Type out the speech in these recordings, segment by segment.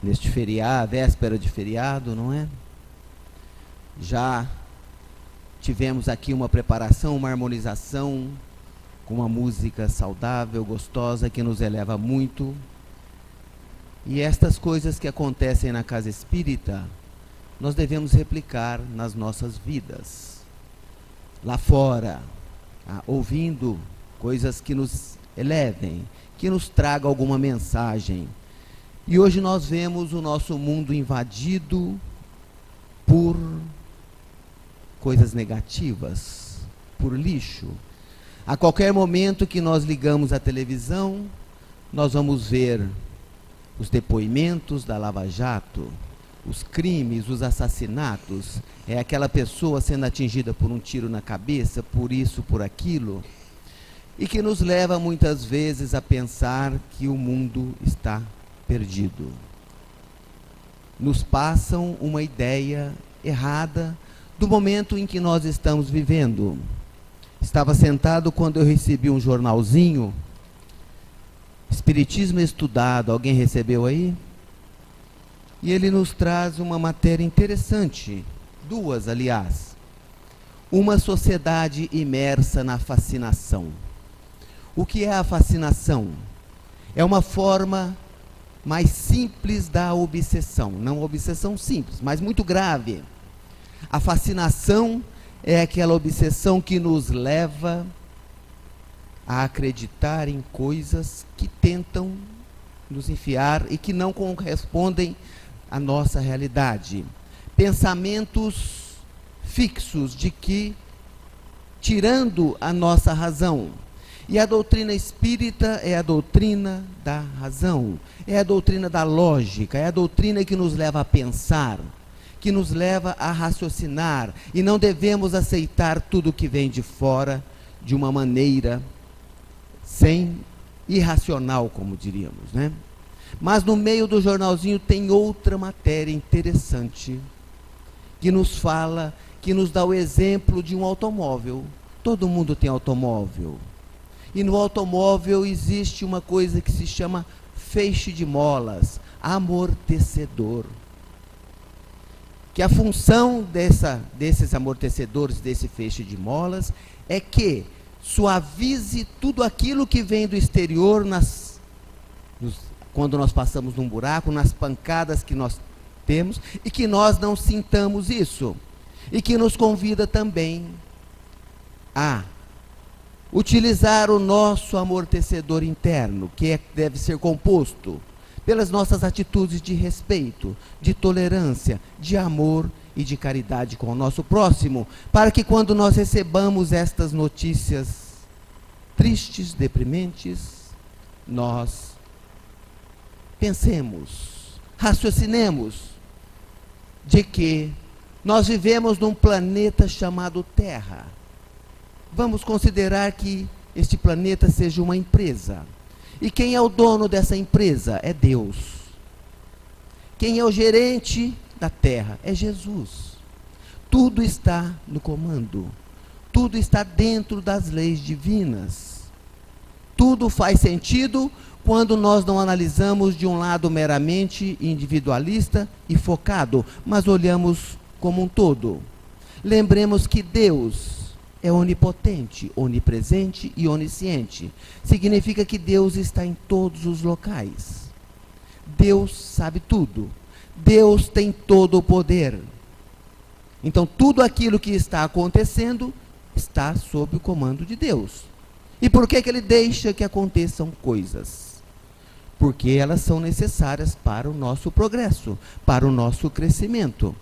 neste feriado, véspera de feriado, não é? Já tivemos aqui uma preparação, uma harmonização com uma música saudável, gostosa, que nos eleva muito. E estas coisas que acontecem na casa espírita, nós devemos replicar nas nossas vidas. Lá fora, ouvindo coisas que nos elevem, que nos tragam alguma mensagem. E hoje nós vemos o nosso mundo invadido por coisas negativas, por lixo. A qualquer momento que nós ligamos a televisão, nós vamos ver os depoimentos da Lava Jato, os crimes, os assassinatos, é aquela pessoa sendo atingida por um tiro na cabeça, por isso, por aquilo, e que nos leva muitas vezes a pensar que o mundo está perdido. Nos passam uma ideia errada do momento em que nós estamos vivendo. Estava sentado quando eu recebi um jornalzinho, Espiritismo Estudado, alguém recebeu aí? E ele nos traz uma matéria interessante, duas, aliás. Uma sociedade imersa na fascinação. O que é a fascinação? É uma forma mais simples da obsessão. Não uma obsessão simples, mas muito grave. A fascinação é aquela obsessão que nos leva a acreditar em coisas que tentam nos enfiar e que não correspondem à nossa realidade. Pensamentos fixos de que, tirando a nossa razão. E a doutrina espírita é a doutrina da razão, é a doutrina da lógica, é a doutrina que nos leva a pensar, que nos leva a raciocinar, e não devemos aceitar tudo que vem de fora de uma maneira irracional, como diríamos, né? Mas no meio do jornalzinho tem outra matéria interessante, que nos fala, que nos dá o exemplo de um automóvel. Todo mundo tem automóvel. E no automóvel existe uma coisa que se chama feixe de molas, amortecedor. Que a função desses amortecedores, desse feixe de molas, é que suavize tudo aquilo que vem do exterior quando nós passamos num buraco, nas pancadas que nós temos, e que nós não sintamos isso. E que nos convida também a utilizar o nosso amortecedor interno, que deve ser composto pelas nossas atitudes de respeito, de tolerância, de amor e de caridade com o nosso próximo, para que quando nós recebamos estas notícias tristes, deprimentes, nós pensemos, raciocinemos de que nós vivemos num planeta chamado Terra. Vamos considerar que este planeta seja uma empresa. E quem é o dono dessa empresa? É Deus. Quem é o gerente da Terra? É Jesus. Tudo está no comando. Tudo está dentro das leis divinas. Tudo faz sentido quando nós não analisamos de um lado meramente individualista e focado, mas olhamos como um todo. Lembremos que Deus é onipotente, onipresente e onisciente. Significa que Deus está em todos os locais. Deus sabe tudo. Deus tem todo o poder. Então, tudo aquilo que está acontecendo está sob o comando de Deus. E por que Ele deixa que aconteçam coisas? Porque elas são necessárias para o nosso progresso, para o nosso crescimento.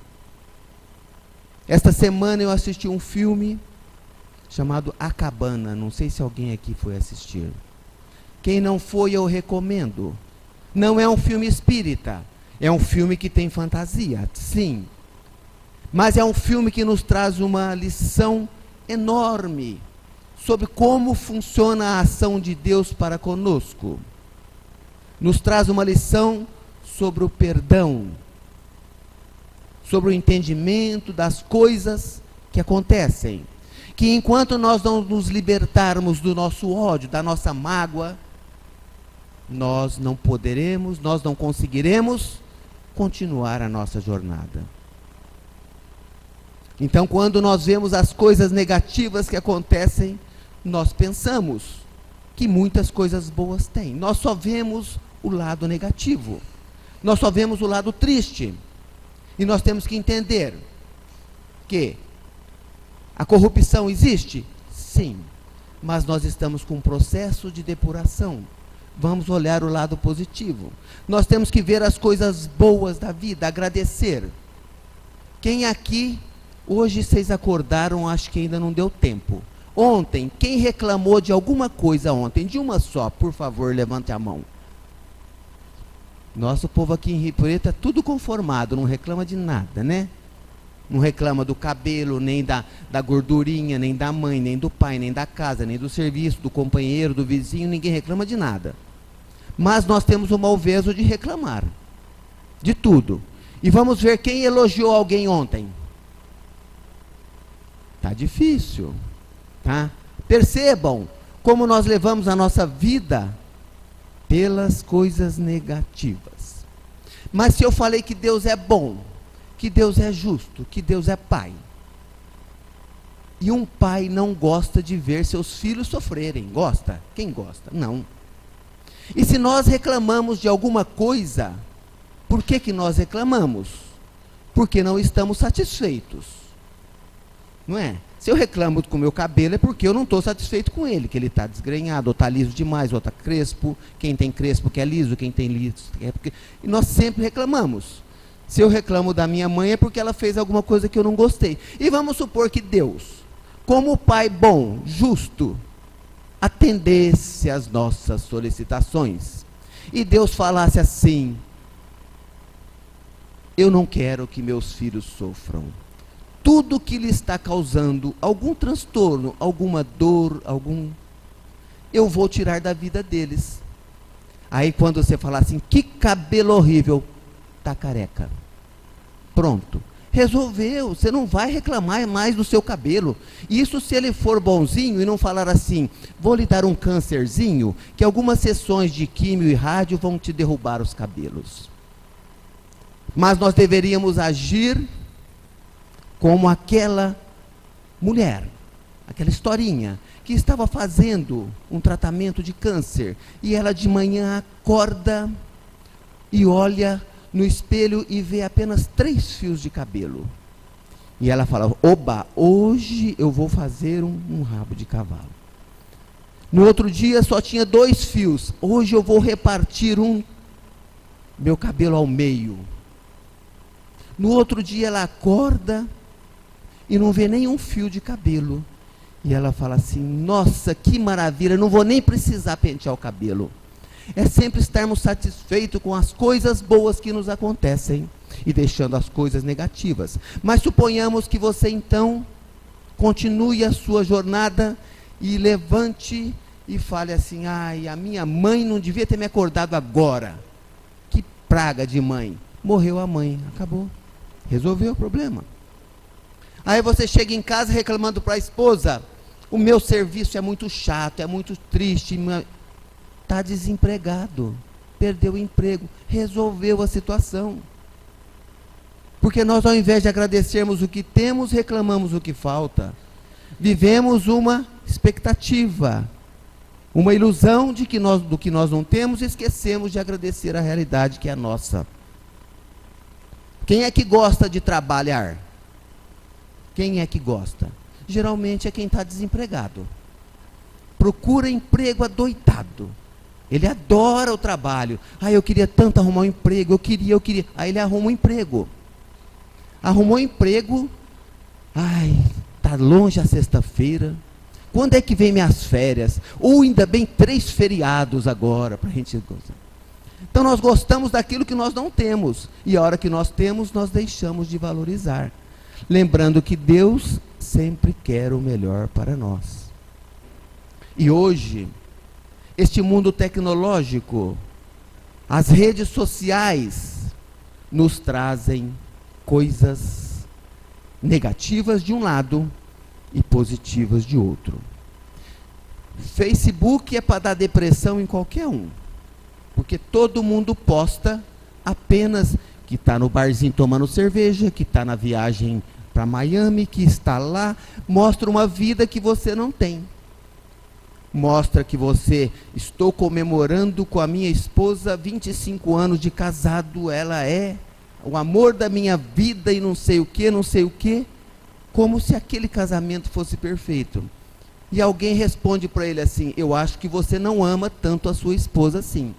Esta semana eu assisti um filme chamado A Cabana. Não sei se alguém aqui foi assistir. Quem não foi, eu recomendo. Não é um filme espírita. É um filme que tem fantasia, sim. Mas é um filme que nos traz uma lição enorme sobre como funciona a ação de Deus para conosco. Nos traz uma lição sobre o perdão, sobre o entendimento das coisas que acontecem. Que enquanto nós não nos libertarmos do nosso ódio, da nossa mágoa, nós não poderemos, nós não conseguiremos continuar a nossa jornada. Então, quando nós vemos as coisas negativas que acontecem, nós pensamos que muitas coisas boas tem. Nós só vemos o lado negativo. Nós só vemos o lado triste. E nós temos que entender que a corrupção existe? Sim. Mas nós estamos com um processo de depuração. Vamos olhar o lado positivo. Nós temos que ver as coisas boas da vida, agradecer. Quem aqui, hoje vocês acordaram, acho que ainda não deu tempo. Ontem, quem reclamou de alguma coisa ontem, de uma só, por favor, levante a mão. Nosso povo aqui em Rio Preto é tudo conformado, não reclama de nada, né? Não reclama do cabelo, nem da gordurinha, nem da mãe, nem do pai, nem da casa, nem do serviço, do companheiro, do vizinho, ninguém reclama de nada. Mas nós temos o malveso de reclamar, de tudo. E vamos ver quem elogiou alguém ontem. Tá difícil, tá? Percebam como nós levamos a nossa vida pelas coisas negativas. Mas se eu falei que Deus é bom, que Deus é justo, que Deus é pai, e um pai não gosta de ver seus filhos sofrerem, gosta? Quem gosta? Não. E se nós reclamamos de alguma coisa, por que nós reclamamos? Porque não estamos satisfeitos. Não é? Se eu reclamo com o meu cabelo é porque eu não estou satisfeito com ele, que ele está desgrenhado, ou está liso demais, ou está crespo. Quem tem crespo quer liso, quem tem liso quer... E nós sempre reclamamos. Se eu reclamo da minha mãe é porque ela fez alguma coisa que eu não gostei. E vamos supor que Deus, como pai bom, justo, atendesse às nossas solicitações. E Deus falasse assim: eu não quero que meus filhos sofram. Tudo que lhe está causando algum transtorno, alguma dor, eu vou tirar da vida deles. Aí quando você falar assim, que cabelo horrível, tá careca. Pronto. Resolveu, você não vai reclamar mais do seu cabelo. Isso se ele for bonzinho e não falar assim, vou lhe dar um câncerzinho, que algumas sessões de químio e rádio vão te derrubar os cabelos. Mas nós deveríamos agir como aquela mulher, aquela historinha, que estava fazendo um tratamento de câncer, e ela de manhã acorda e olha no espelho e vê apenas 3 fios de cabelo. E ela fala, oba, hoje eu vou fazer um rabo de cavalo. No outro dia só tinha 2 fios, hoje eu vou repartir meu cabelo ao meio. No outro dia ela acorda e não vê nenhum fio de cabelo. E ela fala assim, nossa, que maravilha, não vou nem precisar pentear o cabelo. É sempre estarmos satisfeitos com as coisas boas que nos acontecem e deixando as coisas negativas. Mas suponhamos que você então continue a sua jornada e levante e fale assim, ai, a minha mãe não devia ter me acordado agora. Que praga de mãe. Morreu a mãe, acabou. Resolveu o problema. Aí você chega em casa reclamando para a esposa, o meu serviço é muito chato, é muito triste, está desempregado, perdeu o emprego, resolveu a situação. Porque nós, ao invés de agradecermos o que temos, reclamamos o que falta. Vivemos uma expectativa, uma ilusão do que nós não temos, e esquecemos de agradecer a realidade que é nossa. Quem é que gosta de trabalhar? Quem é que gosta? Geralmente é quem está desempregado. Procura emprego adoitado. Ele adora o trabalho. Ah, eu queria tanto arrumar um emprego, eu queria. Aí ele arruma um emprego. Arrumou um emprego. Ai, está longe a sexta-feira. Quando é que vem minhas férias? Ou ainda bem 3 feriados agora, para a gente gostar. Então nós gostamos daquilo que nós não temos. E a hora que nós temos, nós deixamos de valorizar. Lembrando que Deus sempre quer o melhor para nós. E hoje, este mundo tecnológico, as redes sociais, nos trazem coisas negativas de um lado e positivas de outro. Facebook é para dar depressão em qualquer um, porque todo mundo posta apenas que está no barzinho tomando cerveja, que está na viagem para Miami, que está lá, mostra uma vida que você não tem. Mostra que você, estou comemorando com a minha esposa 25 anos de casado, ela é o amor da minha vida e não sei o que, como se aquele casamento fosse perfeito. E alguém responde para ele assim: eu acho que você não ama tanto a sua esposa assim.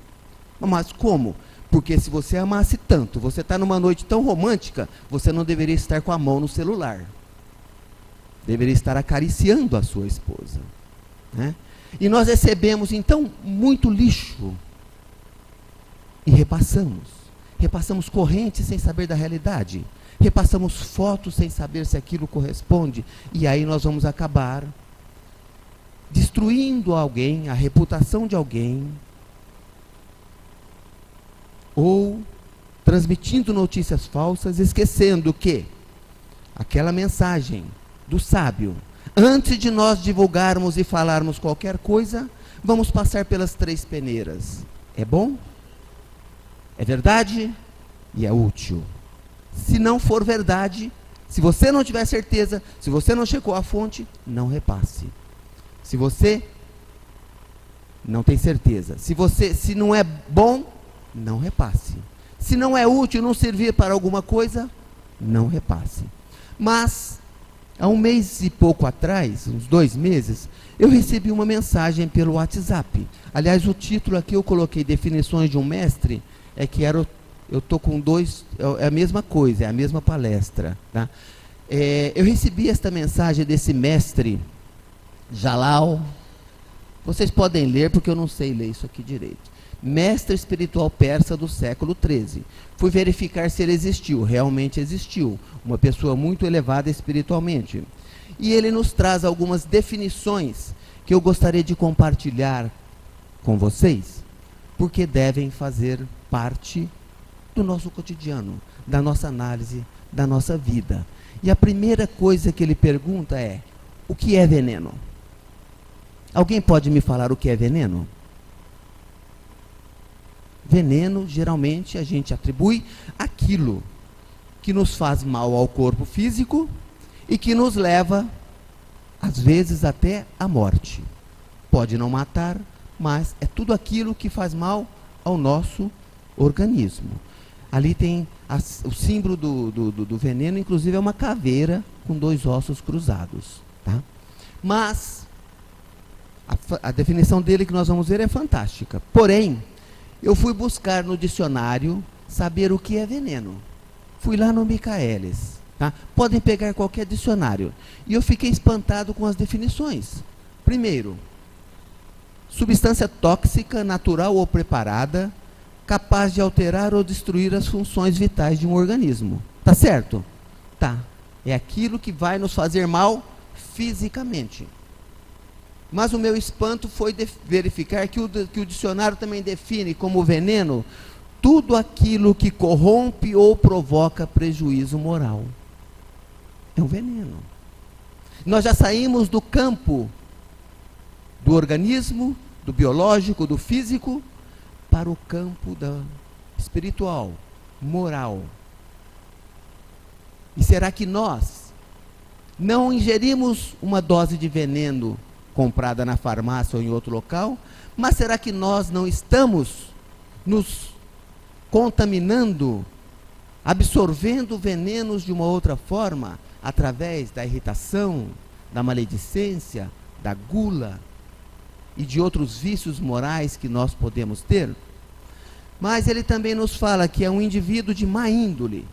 Mas como? Porque se você amasse tanto, você está numa noite tão romântica, você não deveria estar com a mão no celular. Deveria estar acariciando a sua esposa, né? E nós recebemos, então, muito lixo. E repassamos. Repassamos correntes sem saber da realidade. Repassamos fotos sem saber se aquilo corresponde. E aí nós vamos acabar destruindo alguém, a reputação de alguém, ou transmitindo notícias falsas, esquecendo que aquela mensagem do sábio, antes de nós divulgarmos e falarmos qualquer coisa, vamos passar pelas 3 peneiras. É bom? É verdade? E é útil. Se não for verdade, se você não tiver certeza, se você não checou a fonte, não repasse. Se você não tem certeza, se não é bom, não repasse. Se não é útil, não servir para alguma coisa, não repasse. Mas, há 1 mês e pouco atrás, uns 2 meses, eu recebi uma mensagem pelo WhatsApp. Aliás, o título aqui eu coloquei Definições de um Mestre, é que eu estou com 2, é a mesma coisa, é a mesma palestra. Tá? Eu recebi esta mensagem desse mestre, Jalal. Vocês podem ler, porque eu não sei ler isso aqui direito. Mestre espiritual persa do século XIII. Fui verificar se ele existiu. Realmente existiu. Uma pessoa muito elevada espiritualmente. E ele nos traz algumas definições que eu gostaria de compartilhar com vocês, porque devem fazer parte do nosso cotidiano, da nossa análise, da nossa vida. E a primeira coisa que ele pergunta é: o que é veneno? Alguém pode me falar o que é veneno? Veneno, geralmente, a gente atribui aquilo que nos faz mal ao corpo físico e que nos leva, às vezes, até a morte. Pode não matar, mas é tudo aquilo que faz mal ao nosso organismo. Ali tem o símbolo do veneno, inclusive é uma caveira com 2 ossos cruzados. Tá? Mas a definição dele que nós vamos ver é fantástica. Porém, eu fui buscar no dicionário saber o que é veneno. Fui lá no Michaelis. Tá? Podem pegar qualquer dicionário. E eu fiquei espantado com as definições. Primeiro, substância tóxica, natural ou preparada, capaz de alterar ou destruir as funções vitais de um organismo. Tá certo? Tá. É aquilo que vai nos fazer mal fisicamente. Mas o meu espanto foi verificar que o dicionário também define como veneno tudo aquilo que corrompe ou provoca prejuízo moral. É um veneno. Nós já saímos do campo do organismo, do biológico, do físico, para o campo espiritual, moral. E será que nós não ingerimos uma dose de veneno comprada na farmácia ou em outro local? Mas será que nós não estamos nos contaminando, absorvendo venenos de uma outra forma, através da irritação, da maledicência, da gula e de outros vícios morais que nós podemos ter? Mas ele também nos fala que é um indivíduo de má índole,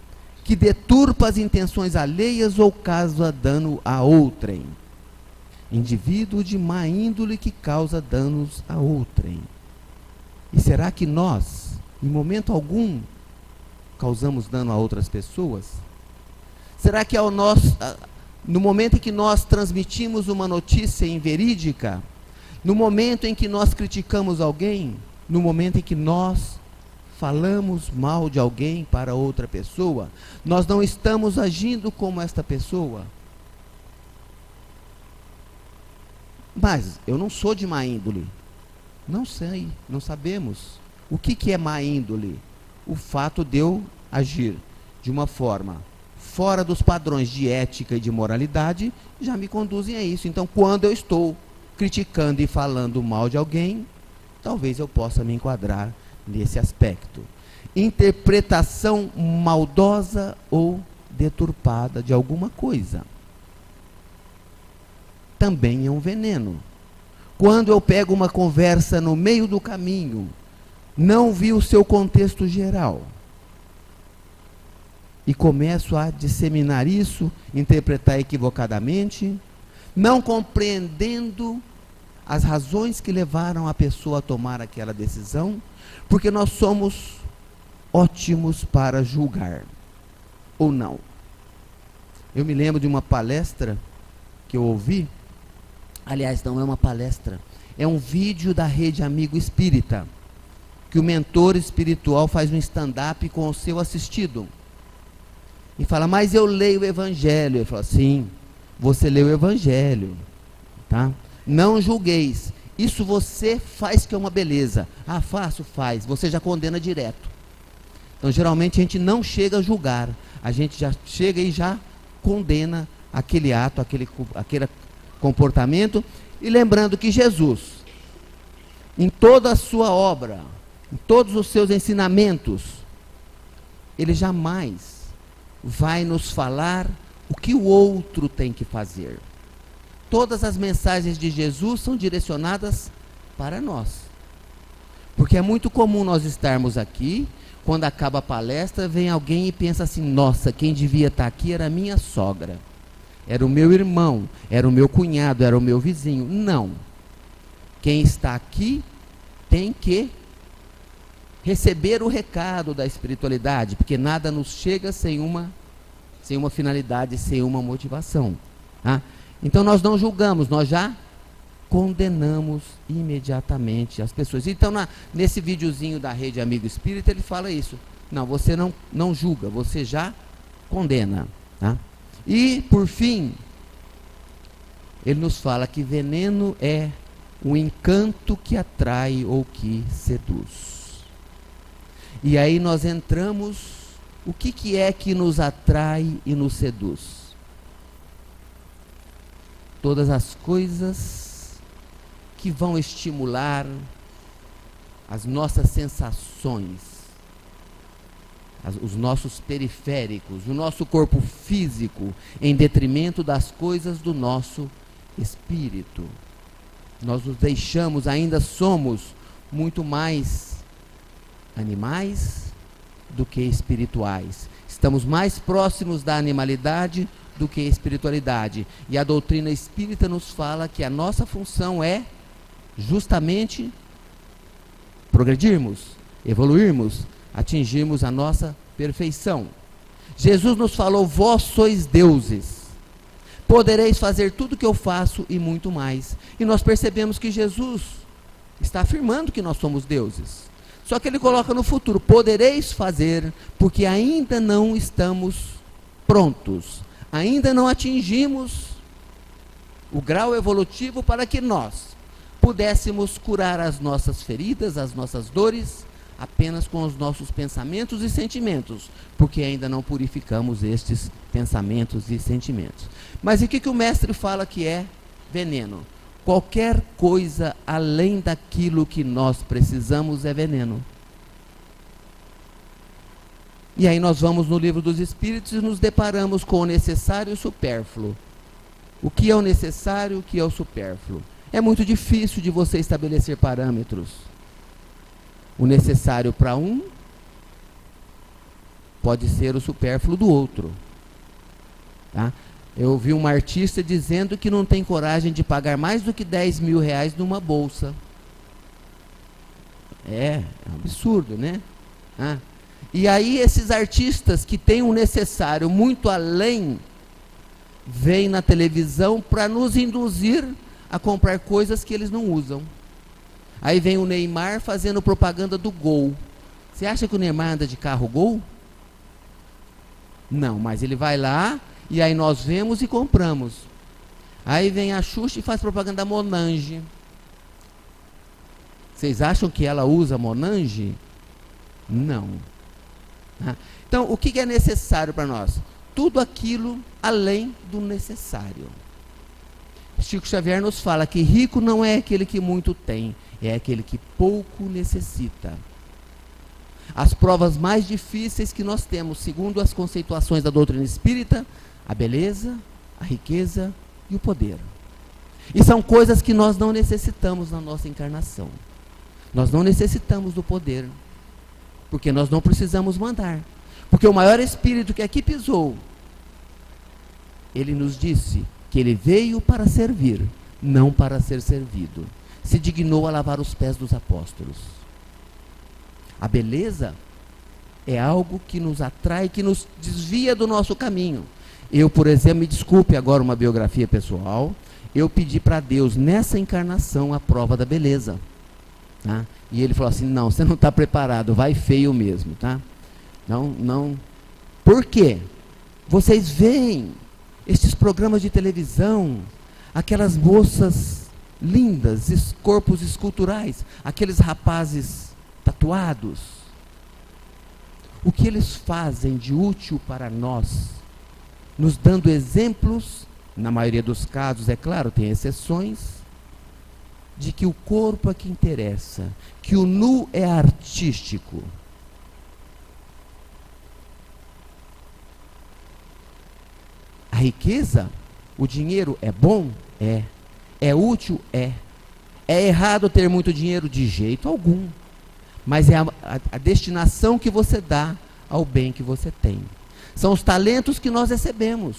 que deturpa as intenções alheias ou causa dano a outrem. Indivíduo de má índole que causa danos a outrem. E será que nós, em momento algum, causamos dano a outras pessoas? Será que no momento em que nós transmitimos uma notícia inverídica, no momento em que nós criticamos alguém, no momento em que nós falamos mal de alguém para outra pessoa, nós não estamos agindo como esta pessoa? Mas eu não sou de má índole. Não sei, não sabemos. O que é má índole? O fato de eu agir de uma forma fora dos padrões de ética e de moralidade, já me conduzem a isso. Então, quando eu estou criticando e falando mal de alguém, talvez eu possa me enquadrar nesse aspecto. Interpretação maldosa ou deturpada de alguma coisa também é um veneno. Quando eu pego uma conversa no meio do caminho, não vi o seu contexto geral, e começo a disseminar isso, interpretar equivocadamente, não compreendendo as razões que levaram a pessoa a tomar aquela decisão, porque nós somos ótimos para julgar, ou não. Eu me lembro de uma palestra que eu ouvi, aliás, não é uma palestra, é um vídeo da Rede Amigo Espírita, que o mentor espiritual faz um stand-up com o seu assistido. E fala, mas eu leio o Evangelho. Ele fala, sim, você lê o Evangelho, tá? Não julgueis. Isso você faz que é uma beleza. Ah, faço, faz. Você já condena direto. Então, geralmente, a gente não chega a julgar. A gente já chega e já condena aquele ato, aquele comportamento. E lembrando que Jesus, em toda a sua obra, em todos os seus ensinamentos, ele jamais vai nos falar o que o outro tem que fazer. Todas as mensagens de Jesus são direcionadas para nós. Porque é muito comum nós estarmos aqui, quando acaba a palestra, vem alguém e pensa assim, nossa, quem devia estar aqui era a minha sogra, era o meu irmão, era o meu cunhado, era o meu vizinho. Não. Quem está aqui tem que receber o recado da espiritualidade, porque nada nos chega sem uma finalidade, sem uma motivação. Tá? Então nós não julgamos, nós já condenamos imediatamente as pessoas. Então nesse videozinho da Rede Amigo Espírita ele fala isso. Não, você não julga, você já condena. Tá? E por fim, ele nos fala que veneno é o encanto que atrai ou que seduz. E aí nós entramos, o que é que nos atrai e nos seduz? Todas as coisas que vão estimular as nossas sensações, os nossos periféricos, o nosso corpo físico, em detrimento das coisas do nosso espírito. Nós nos deixamos, ainda somos muito mais animais do que espirituais. Estamos mais próximos da animalidade do que espiritualidade. E a doutrina espírita nos fala que a nossa função é justamente progredirmos, evoluirmos, atingirmos a nossa perfeição. Jesus nos falou, vós sois deuses, podereis fazer tudo o que eu faço e muito mais. E nós percebemos que Jesus está afirmando que nós somos deuses. Só que ele coloca no futuro, podereis fazer, porque ainda não estamos prontos, ainda não atingimos o grau evolutivo para que nós pudéssemos curar as nossas feridas, as nossas dores, apenas com os nossos pensamentos e sentimentos, porque ainda não purificamos estes pensamentos e sentimentos. Mas o que o mestre fala que é veneno? Qualquer coisa além daquilo que nós precisamos é veneno. E aí nós vamos no Livro dos Espíritos e nos deparamos com o necessário e o supérfluo. O que é o necessário, o que é o supérfluo? É muito difícil de você estabelecer parâmetros. O necessário para um pode ser o supérfluo do outro. Tá? Eu ouvi uma artista dizendo que não tem coragem de pagar mais do que 10 mil reais numa bolsa. É um absurdo, né? E aí esses artistas que têm o necessário muito além, vêm na televisão para nos induzir a comprar coisas que eles não usam. Aí vem o Neymar fazendo propaganda do Gol. Você acha que o Neymar anda de carro Gol? Não, mas ele vai lá e aí nós vemos e compramos. Aí vem a Xuxa e faz propaganda da Monange. Vocês acham que ela usa Monange? Não. Né? Então, o que é necessário para nós? Tudo aquilo além do necessário. Chico Xavier nos fala que rico não é aquele que muito tem, é aquele que pouco necessita. As provas mais difíceis que nós temos, segundo as conceituações da doutrina espírita, a beleza, a riqueza e o poder. E são coisas que nós não necessitamos na nossa encarnação. Nós não necessitamos do poder, porque nós não precisamos mandar. Porque o maior espírito que aqui pisou, ele nos disse que ele veio para servir, não para ser servido. Se dignou a lavar os pés dos apóstolos. A beleza é algo que nos atrai, que nos desvia do nosso caminho. Eu, por exemplo, me desculpe agora uma biografia pessoal, eu pedi para Deus nessa encarnação a prova da beleza. Tá? E ele falou assim, não, você não está preparado, vai feio mesmo. Tá? Não. Por quê? Vocês veem estes programas de televisão, aquelas moças lindas, corpos esculturais, aqueles rapazes tatuados. O que eles fazem de útil para nós, nos dando exemplos, na maioria dos casos, é claro, tem exceções, de que o corpo é que interessa, que o nu é artístico. A riqueza, o dinheiro é bom? É. É útil? É. É errado ter muito dinheiro? De jeito algum. Mas é a destinação que você dá ao bem que você tem. São os talentos que nós recebemos.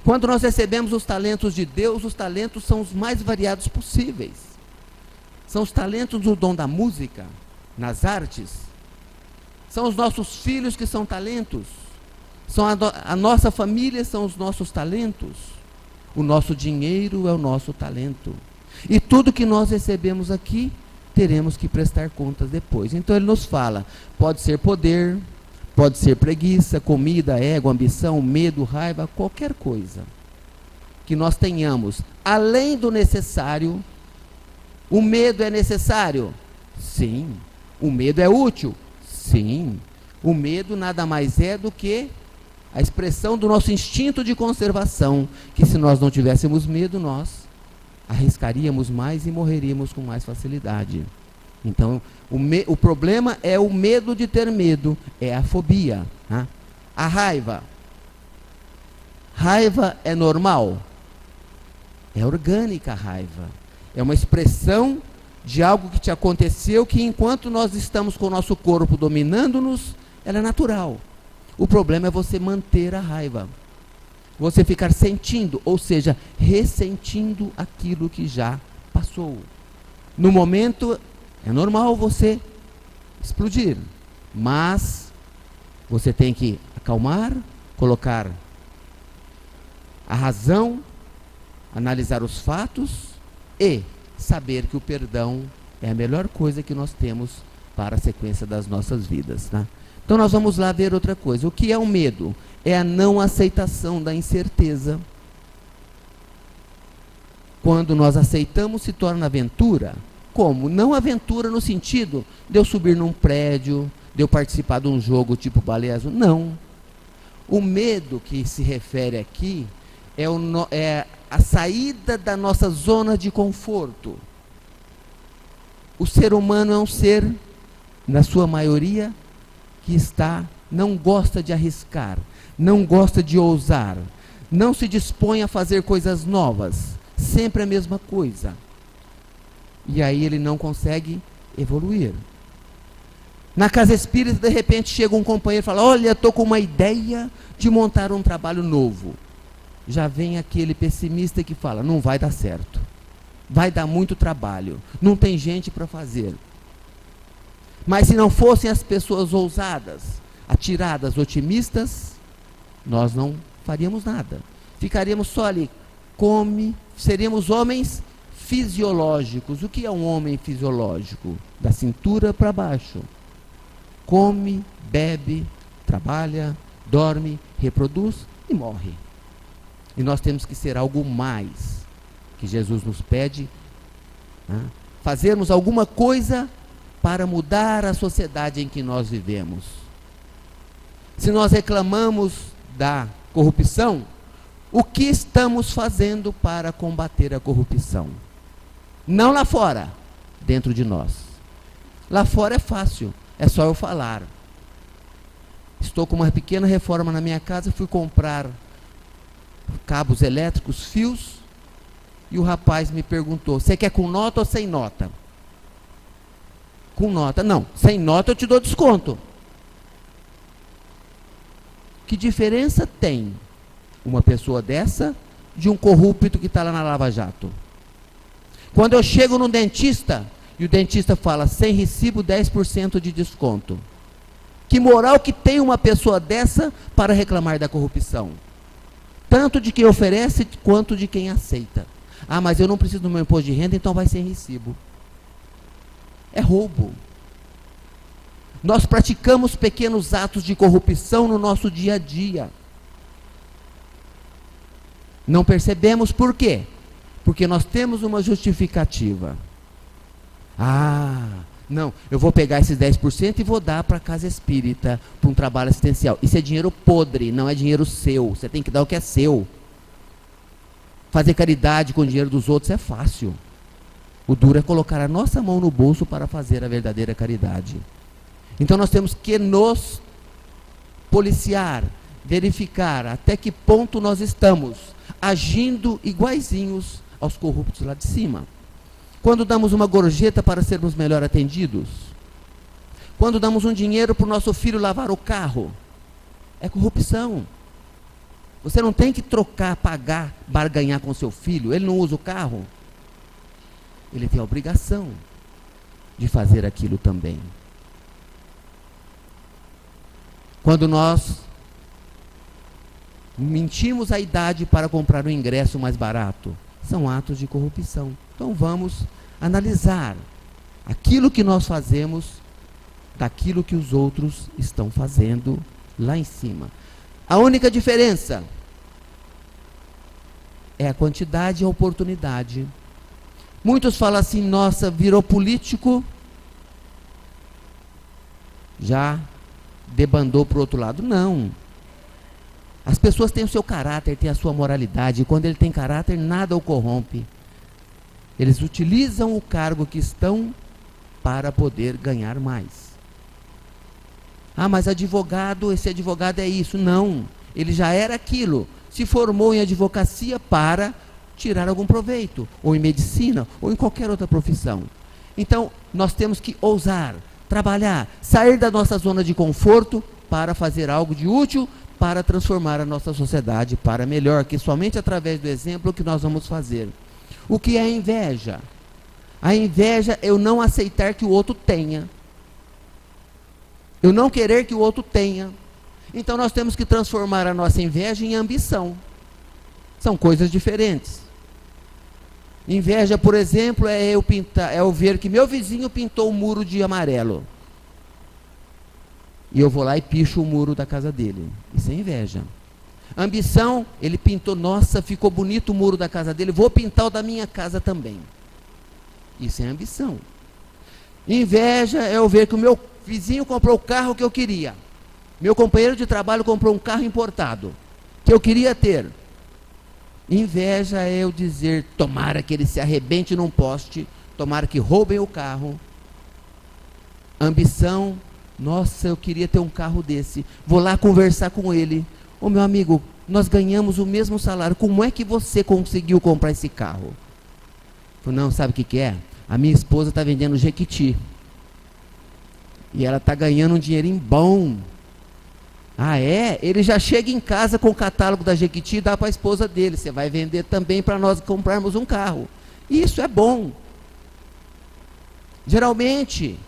Quando nós recebemos os talentos de Deus, os talentos são os mais variados possíveis. São os talentos do dom da música, nas artes. São os nossos filhos que são talentos. São a nossa família são os nossos talentos. O nosso dinheiro é o nosso talento. E tudo que nós recebemos aqui, teremos que prestar contas depois. Então ele nos fala, pode ser poder, pode ser preguiça, comida, ego, ambição, medo, raiva, qualquer coisa que nós tenhamos, além do necessário. O medo é necessário? Sim. O medo é útil? Sim. O medo nada mais é do que a expressão do nosso instinto de conservação, que se nós não tivéssemos medo, nós arriscaríamos mais e morreríamos com mais facilidade. Então, o problema é o medo de ter medo, é a fobia. Né? A raiva. Raiva é normal? É orgânica a raiva. É uma expressão de algo que te aconteceu, que enquanto nós estamos com o nosso corpo dominando-nos, ela é natural. O problema é você manter a raiva. Você ficar sentindo, ou seja, ressentindo aquilo que já passou. No momento, é normal você explodir, mas você tem que acalmar, colocar a razão, analisar os fatos e saber que o perdão é a melhor coisa que nós temos para a sequência das nossas vidas. Tá? Então nós vamos lá ver outra coisa. O que é o medo? É a não aceitação da incerteza. Quando nós aceitamos, se torna aventura. Como? Não aventura no sentido de eu subir num prédio, de eu participar de um jogo tipo Baleia Azul. Não. O medo que se refere aqui é a saída da nossa zona de conforto. O ser humano é um ser, na sua maioria, que não gosta de arriscar, não gosta de ousar, não se dispõe a fazer coisas novas, sempre a mesma coisa. E aí ele não consegue evoluir. Na casa espírita, de repente, chega um companheiro e fala, olha, estou com uma ideia de montar um trabalho novo. Já vem aquele pessimista que fala, não vai dar certo, vai dar muito trabalho, não tem gente para fazer. Mas se não fossem as pessoas ousadas, atiradas, otimistas, nós não faríamos nada. Ficaríamos só ali, seríamos homens fisiológicos. O que é um homem fisiológico? Da cintura para baixo. Come, bebe, trabalha, dorme, reproduz e morre. E nós temos que ser algo mais, que Jesus nos pede, né? Fazermos alguma coisa para mudar a sociedade em que nós vivemos. se nós reclamamos da corrupção, o que estamos fazendo para combater a corrupção? Não lá fora, dentro de nós. Lá fora é fácil, é só eu falar. Estou com uma pequena reforma na minha casa, fui comprar cabos elétricos, fios, e o rapaz me perguntou: você quer com nota ou sem nota? Com nota. Não, sem nota eu te dou desconto. Que diferença tem uma pessoa dessa de um corrupto que está lá na Lava Jato? Quando eu chego no dentista e o dentista fala sem recibo 10% de desconto, que moral que tem uma pessoa dessa para reclamar da corrupção? Tanto de quem oferece quanto de quem aceita. Ah, mas eu não preciso do meu imposto de renda, então vai sem recibo. É roubo. Nós praticamos pequenos atos de corrupção no nosso dia a dia. Não percebemos por quê? Porque nós temos uma justificativa. Ah, não, eu vou pegar esses 10% e vou dar para a casa espírita, para um trabalho assistencial. Isso é dinheiro podre, não é dinheiro seu. Você tem que dar o que é seu. Fazer caridade com o dinheiro dos outros é fácil. O duro é colocar a nossa mão no bolso para fazer a verdadeira caridade. Então nós temos que nos policiar, verificar até que ponto nós estamos agindo iguaizinhos aos corruptos lá de cima. Quando damos uma gorjeta para sermos melhor atendidos, quando damos um dinheiro para o nosso filho lavar o carro, é corrupção. Você não tem que trocar, pagar, barganhar com seu filho. Ele não usa o carro. Ele tem a obrigação de fazer aquilo também. Quando nós mentimos a idade para comprar um ingresso mais barato, são atos de corrupção. Então vamos analisar aquilo que nós fazemos daquilo que os outros estão fazendo lá em cima. A única diferença é a quantidade e a oportunidade. Muitos falam assim: nossa, virou político, já debandou para o outro lado. Não. As pessoas têm o seu caráter, têm a sua moralidade, e quando ele tem caráter, nada o corrompe. Eles utilizam o cargo que estão para poder ganhar mais. Ah, mas advogado, esse advogado é isso. Não, ele já era aquilo. Se formou em advocacia para tirar algum proveito, ou em medicina, ou em qualquer outra profissão. Então, nós temos que ousar, trabalhar, sair da nossa zona de conforto para fazer algo de útil, para transformar a nossa sociedade para melhor, que somente através do exemplo que nós vamos fazer. O que é a inveja? A inveja é eu não aceitar que o outro tenha. Eu não querer que o outro tenha. Então nós temos que transformar a nossa inveja em ambição. São coisas diferentes. Inveja, por exemplo, é eu ver que meu vizinho pintou o muro de amarelo. E eu vou lá e picho o muro da casa dele. Isso é inveja. Ambição, ele pintou, nossa, ficou bonito o muro da casa dele, vou pintar o da minha casa também. Isso é ambição. Inveja é eu ver que o meu vizinho comprou o carro que eu queria. Meu companheiro de trabalho comprou um carro importado, que eu queria ter. Inveja é eu dizer, tomara que ele se arrebente num poste, tomara que roubem o carro. Ambição, nossa, eu queria ter um carro desse. Vou lá conversar com ele. Ô meu amigo, nós ganhamos o mesmo salário, como é que você conseguiu comprar esse carro? Falei, não, sabe o que é? A minha esposa está vendendo Jequiti. E ela está ganhando um dinheirinho bom. Ah, é? Ele já chega em casa com o catálogo da Jequiti e dá para a esposa dele. Você vai vender também para nós comprarmos um carro. Isso é bom. Geralmente,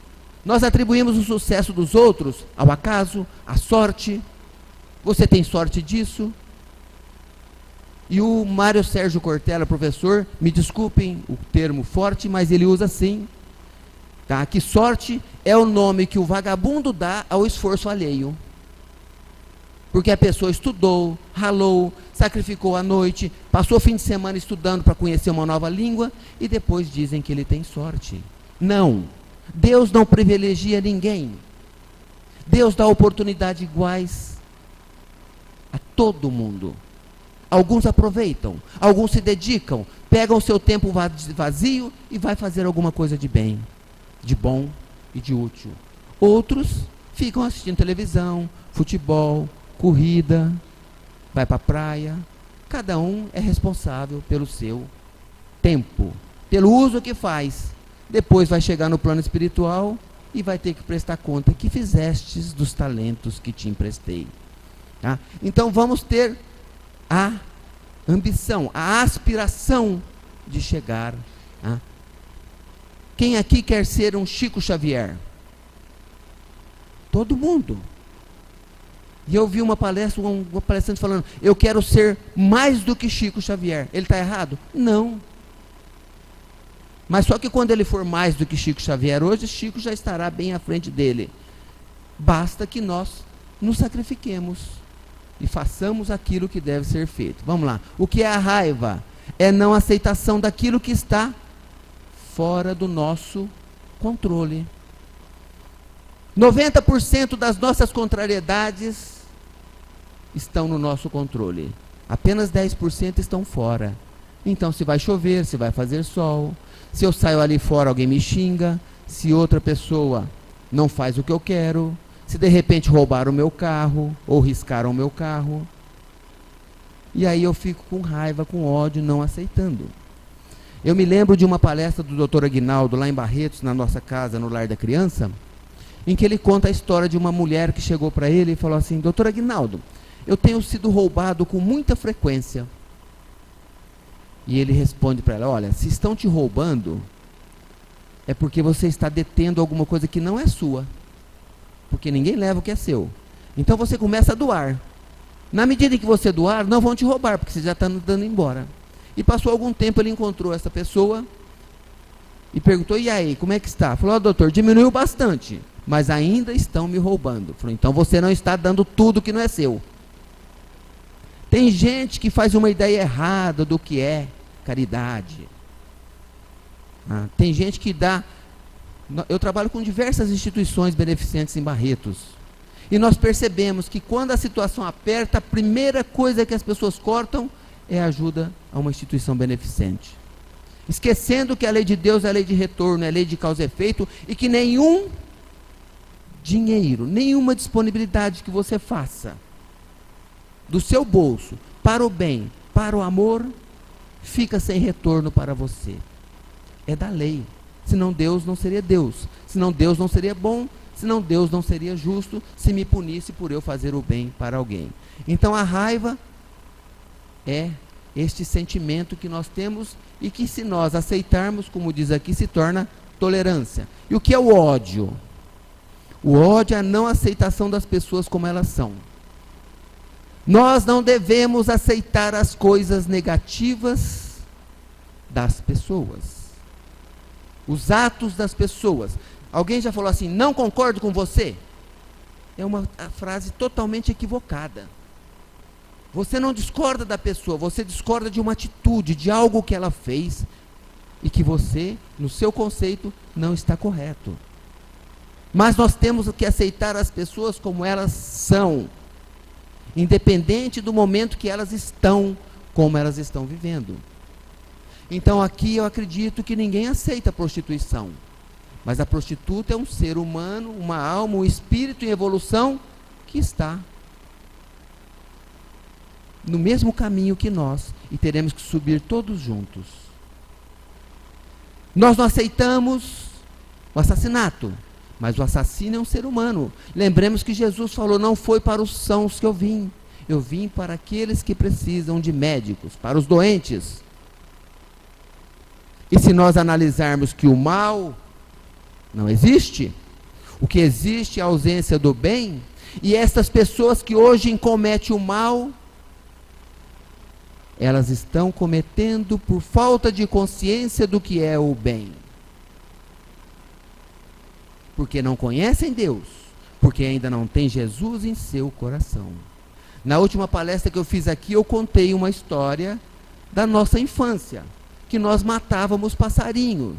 nós atribuímos o sucesso dos outros ao acaso, à sorte. Você tem sorte disso? E o Mário Sérgio Cortella, professor, me desculpem o termo forte, mas ele usa assim, tá? Que sorte é o nome que o vagabundo dá ao esforço alheio. Porque a pessoa estudou, ralou, sacrificou a noite, passou o fim de semana estudando para conhecer uma nova língua e depois dizem que ele tem sorte. Não. Deus não privilegia ninguém. Deus dá oportunidades iguais Todo mundo. Alguns aproveitam, alguns se dedicam, pegam o seu tempo vazio e vai fazer alguma coisa de bem, de bom e de útil. Outros ficam assistindo televisão, futebol, corrida, vai para a praia. Cada um é responsável pelo seu tempo, pelo uso que faz. Depois vai chegar no plano espiritual e vai ter que prestar conta que fizestes dos talentos que te emprestei. Tá? Então vamos ter a ambição, a aspiração de chegar. Tá? Quem aqui quer ser um Chico Xavier? Todo mundo. E eu vi uma palestra, um palestrante falando, eu quero ser mais do que Chico Xavier. Ele está errado? Não. Mas só que quando ele for mais do que Chico Xavier hoje, Chico já estará bem à frente dele. Basta que nós nos sacrifiquemos e façamos aquilo que deve ser feito. Vamos lá. O que é a raiva? É não aceitação daquilo que está fora do nosso controle. 90% das nossas contrariedades estão no nosso controle. Apenas 10% estão fora. Então, se vai chover, se vai fazer sol, se eu saio ali fora, alguém me xinga, se outra pessoa não faz o que eu quero, se de repente roubaram o meu carro, ou riscaram o meu carro. E aí eu fico com raiva, com ódio, não aceitando. Eu me lembro de uma palestra do Dr. Aguinaldo, lá em Barretos, na nossa casa, no Lar da Criança, em que ele conta a história de uma mulher que chegou para ele e falou assim, Dr. Aguinaldo, eu tenho sido roubado com muita frequência. E ele responde para ela, olha, se estão te roubando, é porque você está detendo alguma coisa que não é sua. Porque ninguém leva o que é seu. Então você começa a doar. Na medida em que você doar, não vão te roubar, porque você já está dando embora. E passou algum tempo, ele encontrou essa pessoa e perguntou, e aí, como é que está? Falou, doutor, diminuiu bastante, mas ainda estão me roubando. Falou, então você não está dando tudo que não é seu. Tem gente que faz uma ideia errada do que é caridade. Tem gente que dá... Eu trabalho com diversas instituições beneficentes em Barretos. E nós percebemos que quando a situação aperta, a primeira coisa que as pessoas cortam é a ajuda a uma instituição beneficente. Esquecendo que a lei de Deus é a lei de retorno, é a lei de causa e efeito, e que nenhum dinheiro, nenhuma disponibilidade que você faça do seu bolso para o bem, para o amor, fica sem retorno para você. É da lei. Senão Deus não seria Deus. Senão Deus não seria bom. Senão Deus não seria justo se me punisse por eu fazer o bem para alguém. Então a raiva é este sentimento que nós temos e que, se nós aceitarmos, como diz aqui, se torna tolerância. E o que é o ódio? O ódio é a não aceitação das pessoas como elas são. Nós não devemos aceitar as coisas negativas das pessoas. Os atos das pessoas. Alguém já falou assim, não concordo com você? É uma frase totalmente equivocada. Você não discorda da pessoa, você discorda de uma atitude, de algo que ela fez e que você, no seu conceito, não está correto. Mas nós temos que aceitar as pessoas como elas são, independente do momento que elas estão, como elas estão vivendo. Então aqui eu acredito que ninguém aceita a prostituição. Mas a prostituta é um ser humano, uma alma, um espírito em evolução que está no mesmo caminho que nós e teremos que subir todos juntos. Nós não aceitamos o assassinato, mas o assassino é um ser humano. Lembremos que Jesus falou, não foi para os sãos que eu vim para aqueles que precisam de médicos, para os doentes. E se nós analisarmos que o mal não existe, o que existe é a ausência do bem, e estas pessoas que hoje cometem o mal, elas estão cometendo por falta de consciência do que é o bem. Porque não conhecem Deus, porque ainda não tem Jesus em seu coração. Na última palestra que eu fiz aqui, eu contei uma história da nossa infância, que nós matávamos passarinho.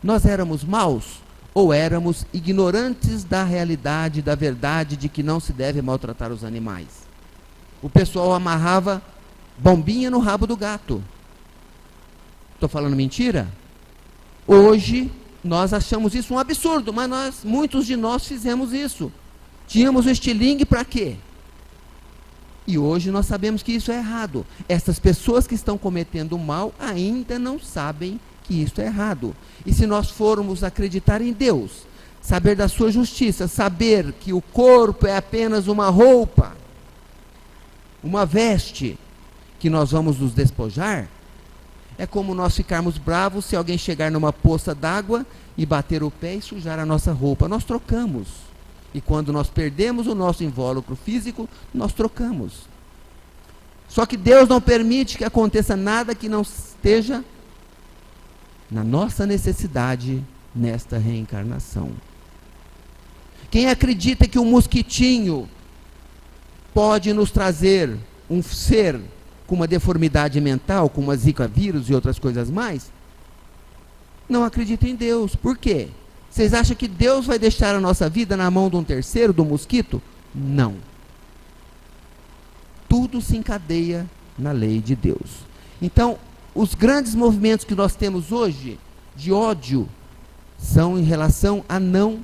Nós éramos maus ou éramos ignorantes da realidade, da verdade de que não se deve maltratar os animais? o pessoal amarrava bombinha no rabo do gato. Estou falando mentira? Hoje nós achamos isso um absurdo, mas muitos de nós fizemos isso. Tínhamos o estilingue para quê? E hoje nós sabemos que isso é errado. Essas pessoas que estão cometendo mal ainda não sabem que isso é errado. E se nós formos acreditar em Deus, saber da sua justiça, saber que o corpo é apenas uma roupa, uma veste, que nós vamos nos despojar, é como nós ficarmos bravos se alguém chegar numa poça d'água e bater o pé e sujar a nossa roupa. Nós trocamos. E quando nós perdemos o nosso invólucro físico, nós trocamos. Só que Deus não permite que aconteça nada que não esteja na nossa necessidade nesta reencarnação. Quem acredita que o mosquitinho pode nos trazer um ser com uma deformidade mental, como a Zika vírus e outras coisas mais, não acredita em Deus. Por quê? Vocês acham que Deus vai deixar a nossa vida na mão de um terceiro, do mosquito? Não. Tudo se encadeia na lei de Deus. Então, os grandes movimentos que nós temos hoje, de ódio, são em relação à não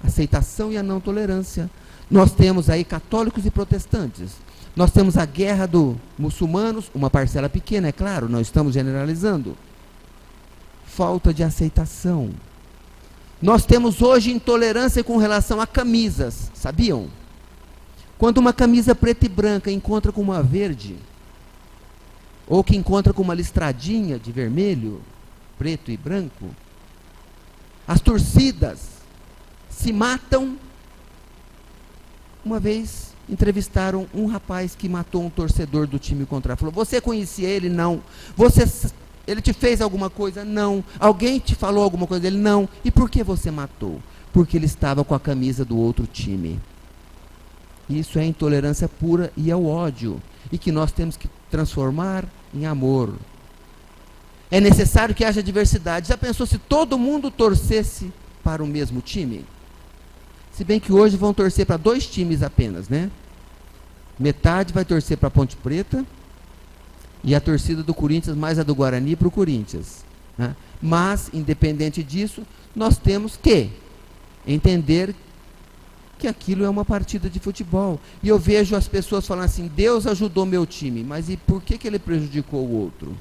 aceitação e à não tolerância. Nós temos aí católicos e protestantes. Nós temos a guerra dos muçulmanos, uma parcela pequena, é claro, não estamos generalizando. Falta de aceitação. Nós temos hoje intolerância com relação a camisas, sabiam? Quando uma camisa preta e branca encontra com uma verde, ou que encontra com uma listradinha de vermelho, preto e branco, as torcidas se matam. Uma vez entrevistaram um rapaz que matou um torcedor do time contrário. Falou: você conhecia ele? Não. Ele te fez alguma coisa? Não. Alguém te falou alguma coisa dele? Não. E por que você matou? Porque ele estava com a camisa do outro time. Isso é intolerância pura e é o ódio. E que nós temos que transformar em amor. É necessário que haja diversidade. Já pensou se todo mundo torcesse para o mesmo time? Se bem que hoje vão torcer para 2 times apenas, né? Metade vai torcer para a Ponte Preta e a torcida do Corinthians, mais a do Guarani, para o Corinthians, né? Mas, independente disso, nós temos que entender que aquilo é uma partida de futebol. E eu vejo as pessoas falando assim: Deus ajudou meu time, mas e por que ele prejudicou o outro?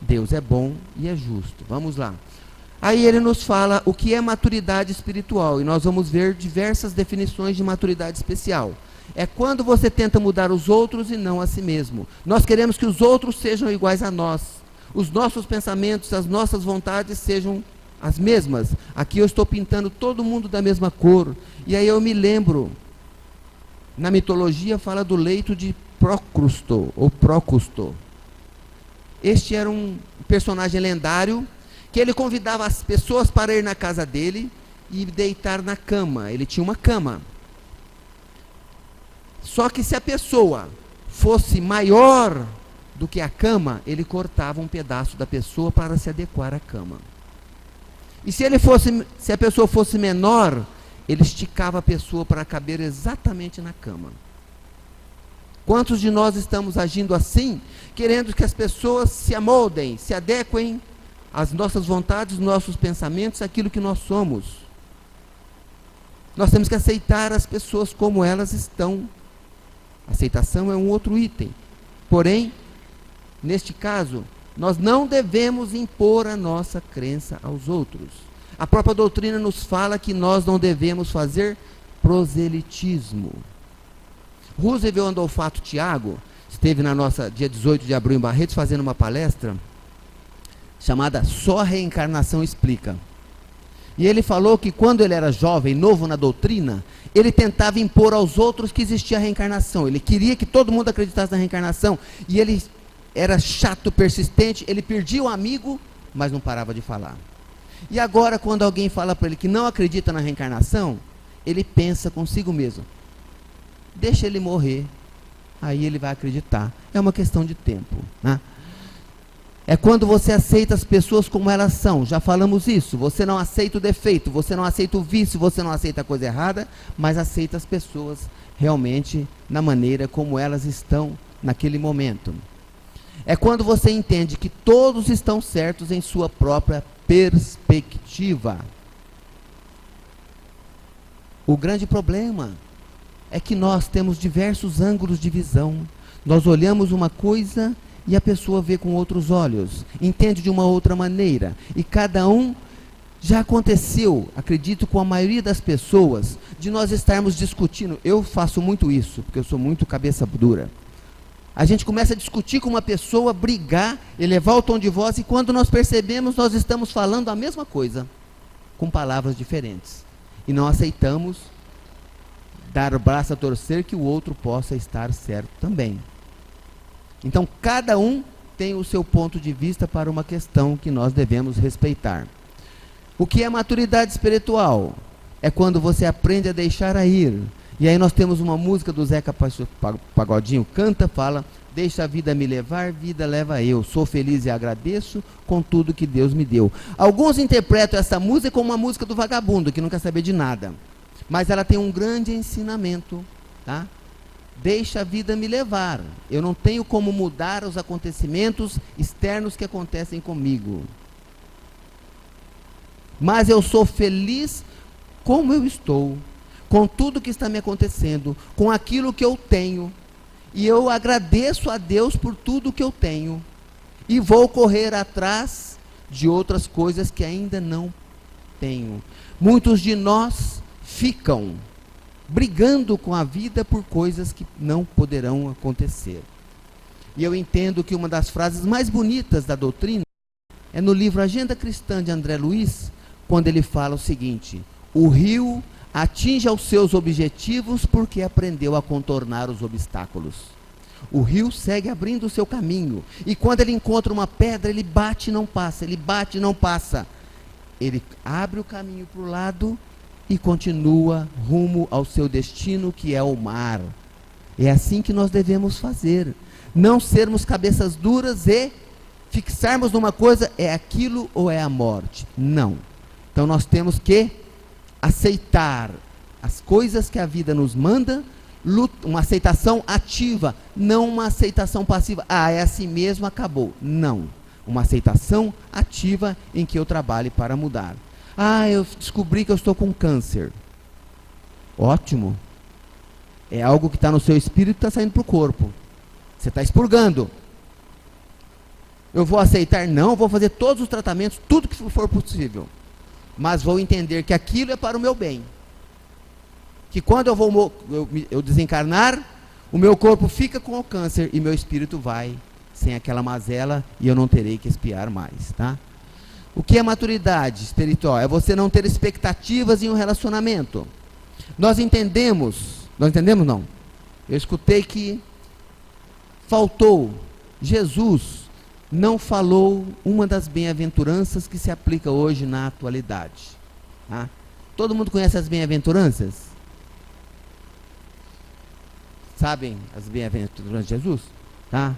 Deus é bom e é justo. Vamos lá. Aí ele nos fala o que é maturidade espiritual, e nós vamos ver diversas definições de maturidade especial. É quando você tenta mudar os outros e não a si mesmo. Nós queremos que os outros sejam iguais a nós. Os nossos pensamentos, as nossas vontades sejam as mesmas. Aqui eu estou pintando todo mundo da mesma cor. E aí eu me lembro, na mitologia fala do leito de Procrusto, ou Procusto. Este era um personagem lendário, que ele convidava as pessoas para ir na casa dele e deitar na cama. Ele tinha uma cama. Só que se a pessoa fosse maior do que a cama, ele cortava um pedaço da pessoa para se adequar à cama. E se a pessoa fosse menor, ele esticava a pessoa para caber exatamente na cama. Quantos de nós estamos agindo assim, querendo que as pessoas se amoldem, se adequem às nossas vontades, os nossos pensamentos, aquilo que nós somos? Nós temos que aceitar as pessoas como elas estão. Aceitação é um outro item. Porém, neste caso, nós não devemos impor a nossa crença aos outros. A própria doutrina nos fala que nós não devemos fazer proselitismo. Roosevelt Andolfato Tiago esteve na nossa dia 18 de abril em Barretos fazendo uma palestra chamada Só a Reencarnação Explica. E ele falou que quando ele era jovem, novo na doutrina, ele tentava impor aos outros que existia a reencarnação. Ele queria que todo mundo acreditasse na reencarnação. E ele era chato, persistente, ele perdia o amigo, mas não parava de falar. E agora, quando alguém fala para ele que não acredita na reencarnação, ele pensa consigo mesmo: deixa ele morrer, aí ele vai acreditar. É uma questão de tempo, né? É quando você aceita as pessoas como elas são. Já falamos isso. Você não aceita o defeito, você não aceita o vício, você não aceita a coisa errada, mas aceita as pessoas realmente na maneira como elas estão naquele momento. É quando você entende que todos estão certos em sua própria perspectiva. O grande problema é que nós temos diversos ângulos de visão. Nós olhamos uma coisa e a pessoa vê com outros olhos, entende de uma outra maneira. E cada um, já aconteceu, acredito, com a maioria das pessoas, de nós estarmos discutindo. Eu faço muito isso, porque eu sou muito cabeça dura. A gente começa a discutir com uma pessoa, brigar, elevar o tom de voz, e quando nós percebemos, nós estamos falando a mesma coisa, com palavras diferentes. E não aceitamos dar o braço a torcer que o outro possa estar certo também. Então, cada um tem o seu ponto de vista para uma questão que nós devemos respeitar. O que é maturidade espiritual? É quando você aprende a deixar a ir. E aí nós temos uma música do Zeca Pagodinho, canta, fala: deixa a vida me levar, vida leva eu, sou feliz e agradeço com tudo que Deus me deu. Alguns interpretam essa música como uma música do vagabundo, que não quer saber de nada. Mas ela tem um grande ensinamento, tá? Deixa a vida me levar. Eu não tenho como mudar os acontecimentos externos que acontecem comigo. Mas eu sou feliz como eu estou, com tudo que está me acontecendo, com aquilo que eu tenho. E eu agradeço a Deus por tudo que eu tenho. E vou correr atrás de outras coisas que ainda não tenho. Muitos de nós ficam brigando com a vida por coisas que não poderão acontecer. E eu entendo que uma das frases mais bonitas da doutrina é no livro Agenda Cristã de André Luiz, quando ele fala o seguinte: o rio atinge aos seus objetivos porque aprendeu a contornar os obstáculos. O rio segue abrindo o seu caminho, e quando ele encontra uma pedra, ele bate e não passa, ele bate e não passa. Ele abre o caminho para o lado e continua rumo ao seu destino, que é o mar. É assim que nós devemos fazer. Não sermos cabeças duras e fixarmos numa coisa, é aquilo ou é a morte. Não. Então nós temos que aceitar as coisas que a vida nos manda, uma aceitação ativa, não uma aceitação passiva. Ah, é assim mesmo, acabou. Não. Uma aceitação ativa em que eu trabalhe para mudar. Ah, eu descobri que eu estou com câncer. Ótimo. É algo que está no seu espírito e está saindo para o corpo. Você está expurgando. Eu vou aceitar? Não, vou fazer todos os tratamentos, tudo que for possível. Mas vou entender que aquilo é para o meu bem. Que quando eu desencarnar, o meu corpo fica com o câncer e meu espírito vai sem aquela mazela e eu não terei que expiar mais, tá? O que é maturidade espiritual? É você não ter expectativas em um relacionamento. Nós entendemos não? Eu escutei que faltou, Jesus não falou uma das bem-aventuranças que se aplica hoje na atualidade. Tá? Todo mundo conhece as bem-aventuranças? Sabem as bem-aventuranças de Jesus? Tá?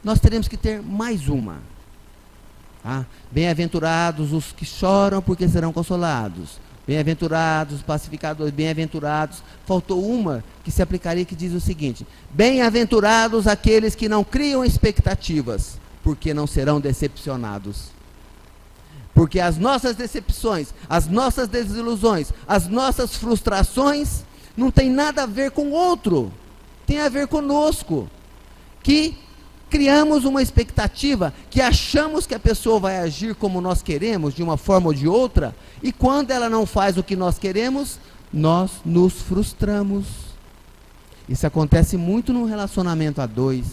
Nós teremos que ter mais uma. Tá? Bem-aventurados os que choram, porque serão consolados. Bem-aventurados os pacificadores, bem-aventurados. Faltou uma que se aplicaria, que diz o seguinte: bem-aventurados aqueles que não criam expectativas, porque não serão decepcionados. Porque as nossas decepções, as nossas desilusões, as nossas frustrações não tem nada a ver com o outro, tem a ver conosco, que criamos uma expectativa, que achamos que a pessoa vai agir como nós queremos, de uma forma ou de outra, e quando ela não faz o que nós queremos, nós nos frustramos. Isso acontece muito num relacionamento a dois.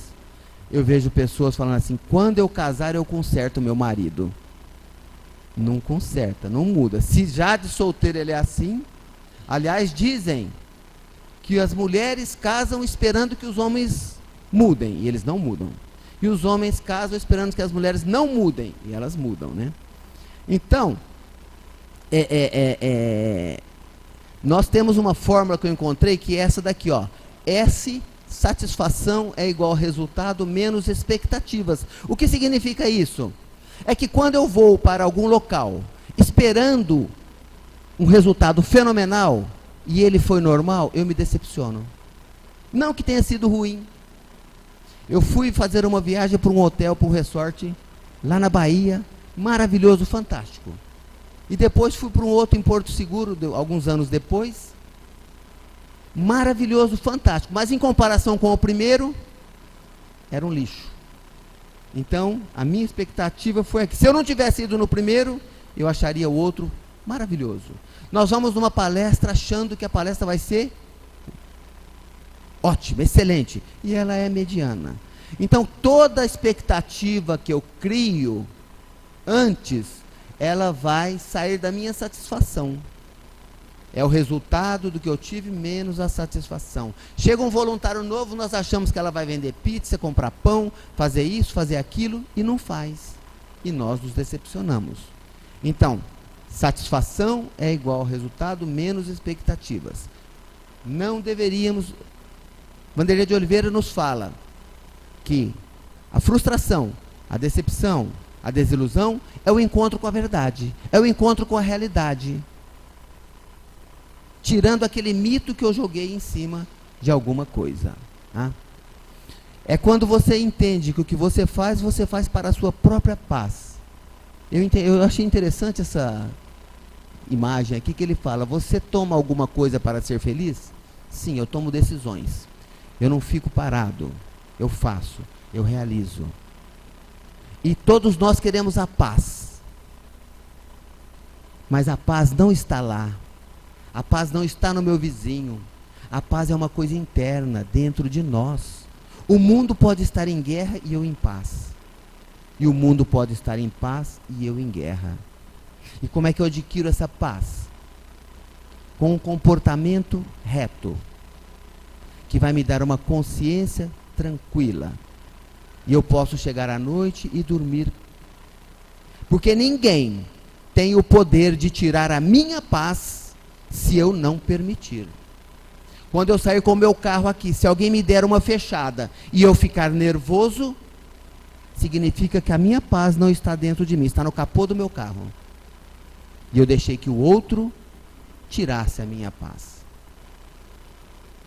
Eu vejo pessoas falando assim: quando eu casar eu conserto meu marido. Não conserta, não muda. Se já de solteiro ele é assim. Aliás, dizem que as mulheres casam esperando que os homens mudem, e eles não mudam. E os homens casam esperando que as mulheres não mudem, e elas mudam, né? Então, nós temos uma fórmula que eu encontrei, que é essa daqui, ó. S, satisfação, é igual resultado menos expectativas. O que significa isso? É que quando eu vou para algum local esperando um resultado fenomenal, e ele foi normal, eu me decepciono. Não que tenha sido ruim. Eu fui fazer uma viagem para um hotel, para um resort, lá na Bahia, maravilhoso, fantástico. E depois fui para um outro em Porto Seguro, alguns anos depois, maravilhoso, fantástico. Mas em comparação com o primeiro, era um lixo. Então, a minha expectativa foi que se eu não tivesse ido no primeiro, eu acharia o outro maravilhoso. Nós vamos numa palestra achando que a palestra vai ser ótima, excelente, e ela é mediana. Então, toda a expectativa que eu crio antes, ela vai sair da minha satisfação. É o resultado do que eu tive menos a satisfação. Chega um voluntário novo, nós achamos que ela vai vender pizza, comprar pão, fazer isso, fazer aquilo, e não faz. E nós nos decepcionamos. Então, satisfação é igual ao resultado menos expectativas. Não deveríamos... Vanderlei de Oliveira nos fala que a frustração, a decepção, a desilusão é o encontro com a verdade, é o encontro com a realidade. Tirando aquele mito que eu joguei em cima de alguma coisa. Tá? É quando você entende que o que você faz para a sua própria paz. Eu achei interessante essa imagem aqui que ele fala, você toma alguma coisa para ser feliz? Sim, eu tomo decisões. Eu não fico parado, eu faço, eu realizo. E todos nós queremos a paz. Mas a paz não está lá. A paz não está no meu vizinho. A paz é uma coisa interna, dentro de nós. O mundo pode estar em guerra e eu em paz. E o mundo pode estar em paz e eu em guerra. E como é que eu adquiro essa paz? Com um comportamento reto, que vai me dar uma consciência tranquila. E eu posso chegar à noite e dormir. Porque ninguém tem o poder de tirar a minha paz se eu não permitir. Quando eu sair com o meu carro aqui, se alguém me der uma fechada e eu ficar nervoso, significa que a minha paz não está dentro de mim, está no capô do meu carro. E eu deixei que o outro tirasse a minha paz.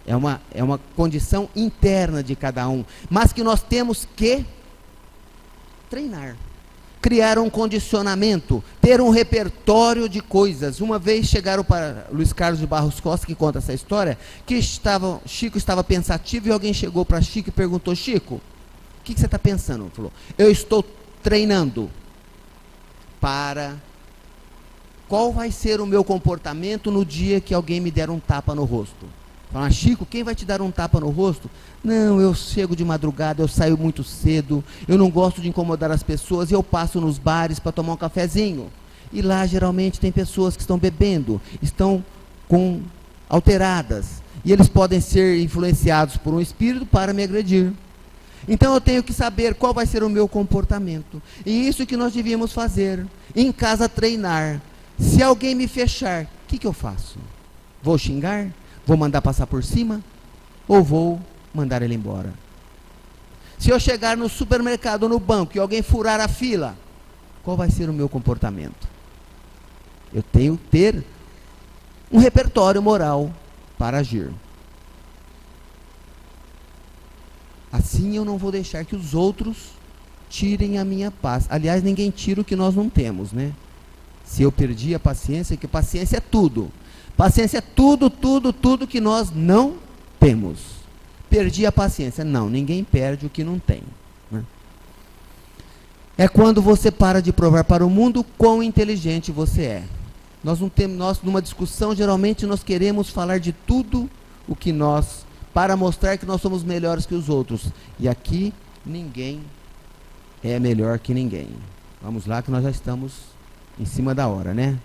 É uma condição interna de cada um, mas que nós temos que treinar. Criar um condicionamento, ter um repertório de coisas. Uma vez chegaram para Luiz Carlos de Barros Costa, que conta essa história, que Chico estava pensativo e alguém chegou para Chico e perguntou, Chico, o que você está pensando? Ele falou, eu estou treinando para qual vai ser o meu comportamento no dia que alguém me der um tapa no rosto. Fala, Chico, quem vai te dar um tapa no rosto? Não, eu chego de madrugada, eu saio muito cedo, eu não gosto de incomodar as pessoas, e eu passo nos bares para tomar um cafezinho. E lá geralmente tem pessoas que estão bebendo, estão alteradas, e eles podem ser influenciados por um espírito para me agredir. Então eu tenho que saber qual vai ser o meu comportamento. E isso que nós devíamos fazer. Em casa treinar. Se alguém me fechar, o que eu faço? Vou xingar? Vou mandar passar por cima? Ou vou mandar ele embora? Se eu chegar no supermercado ou no banco e alguém furar a fila, qual vai ser o meu comportamento? Eu tenho que ter um repertório moral para agir. Assim eu não vou deixar que os outros tirem a minha paz. Aliás, ninguém tira o que nós não temos, né? Se eu perdi a paciência, que paciência é tudo. Paciência é tudo que nós não temos. Perdi a paciência. Não, ninguém perde o que não tem. Né? É quando você para de provar para o mundo quão inteligente você é. Nós numa discussão, geralmente nós queremos falar de tudo o que nós, para mostrar que nós somos melhores que os outros. E aqui, ninguém é melhor que ninguém. Vamos lá que nós já estamos em cima da hora, né?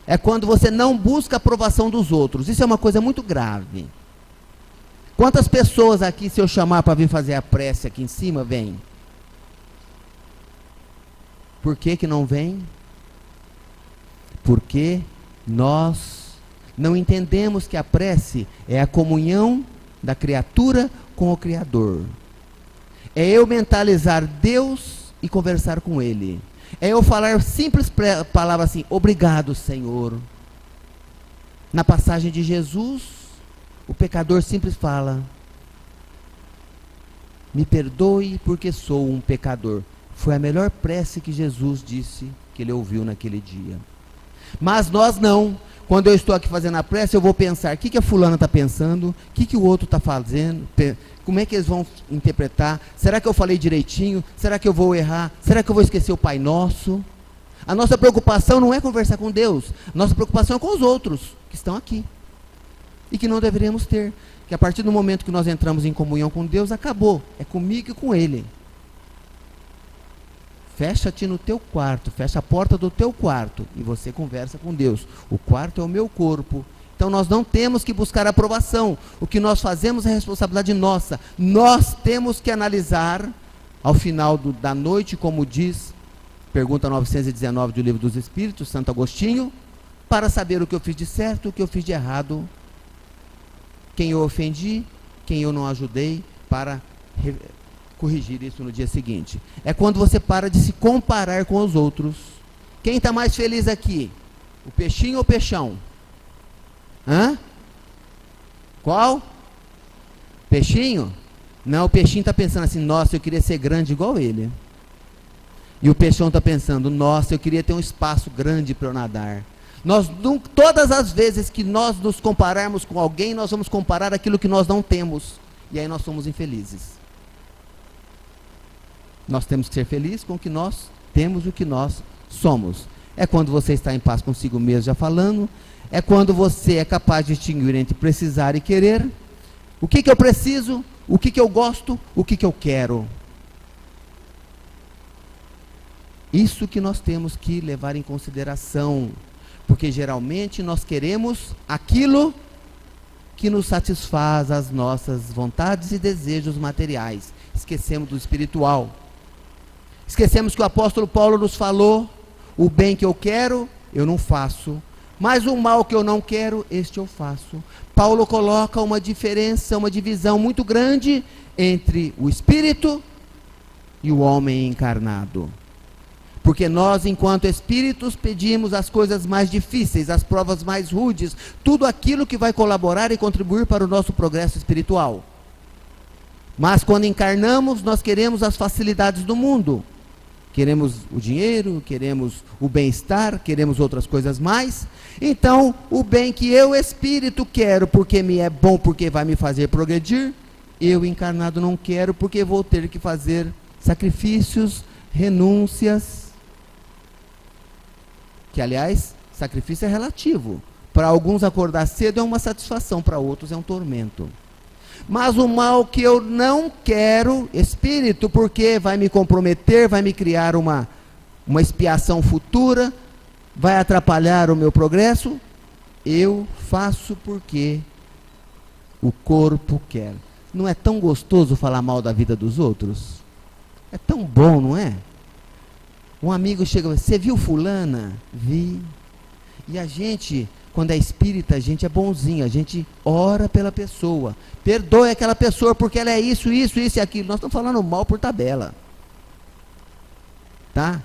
É quando você não busca a aprovação dos outros. Isso é uma coisa muito grave. Quantas pessoas aqui, se eu chamar para vir fazer a prece aqui em cima, vêm? Por que não vêm? Porque nós não entendemos que a prece é a comunhão da criatura com o Criador. É eu mentalizar Deus e conversar com Ele. É eu falar simples palavras assim, obrigado, Senhor. Na passagem de Jesus, o pecador simples fala: me perdoe porque sou um pecador. Foi a melhor prece que Jesus disse que ele ouviu naquele dia. Mas nós não. Quando eu estou aqui fazendo a prece, eu vou pensar: o que a fulana está pensando? O que o outro está fazendo? Como é que eles vão interpretar? Será que eu falei direitinho? Será que eu vou errar? Será que eu vou esquecer o Pai Nosso? A nossa preocupação não é conversar com Deus. Nossa preocupação é com os outros que estão aqui. E que não deveríamos ter. Que a partir do momento que nós entramos em comunhão com Deus, acabou. É comigo e com Ele. Fecha-te no teu quarto, fecha a porta do teu quarto e você conversa com Deus. O quarto é o meu corpo. Então nós não temos que buscar aprovação. O que nós fazemos é responsabilidade nossa. Nós temos que analisar ao final da noite, como diz pergunta 919 do Livro dos Espíritos, Santo Agostinho, para saber o que eu fiz de certo, o que eu fiz de errado, quem eu ofendi, quem eu não ajudei, para corrigir isso no dia seguinte. É quando você para de se comparar com os outros. Quem está mais feliz aqui? O peixinho ou o peixão? Hã? Qual? Peixinho? Não, o peixinho está pensando assim: nossa, eu queria ser grande igual ele. E o peixão está pensando: nossa, eu queria ter um espaço grande para eu nadar. Todas as vezes que nós nos compararmos com alguém, nós vamos comparar aquilo que nós não temos. E aí nós somos infelizes. Nós temos que ser felizes com o que nós temos, o que nós somos. É quando você está em paz consigo mesmo, já falando. É quando você é capaz de distinguir entre precisar e querer. O que eu preciso, o que eu gosto, o que eu quero. Isso que nós temos que levar em consideração. Porque geralmente nós queremos aquilo que nos satisfaz as nossas vontades e desejos materiais. Esquecemos do espiritual. Esquecemos que o apóstolo Paulo nos falou: o bem que eu quero, eu não faço. Mas o mal que eu não quero, este eu faço. Paulo coloca uma diferença, uma divisão muito grande entre o espírito e o homem encarnado. Porque nós, enquanto espíritos, pedimos as coisas mais difíceis, as provas mais rudes, tudo aquilo que vai colaborar e contribuir para o nosso progresso espiritual. Mas quando encarnamos, nós queremos as facilidades do mundo. Queremos o dinheiro, queremos o bem-estar, queremos outras coisas mais. Então, o bem que eu, espírito, quero, porque me é bom, porque vai me fazer progredir, eu, encarnado, não quero, porque vou ter que fazer sacrifícios, renúncias. Que, aliás, sacrifício é relativo. Para alguns, acordar cedo é uma satisfação, para outros é um tormento. Mas o mal que eu não quero, espírito, porque vai me comprometer, vai me criar uma expiação futura, vai atrapalhar o meu progresso, eu faço porque o corpo quer. Não é tão gostoso falar mal da vida dos outros? É tão bom, não é? Um amigo chega: você viu fulana? Vi. E a gente, quando é espírita, a gente é bonzinho, a gente ora pela pessoa, perdoe aquela pessoa porque ela é isso, isso, isso e aquilo. Nós estamos falando mal por tabela, tá?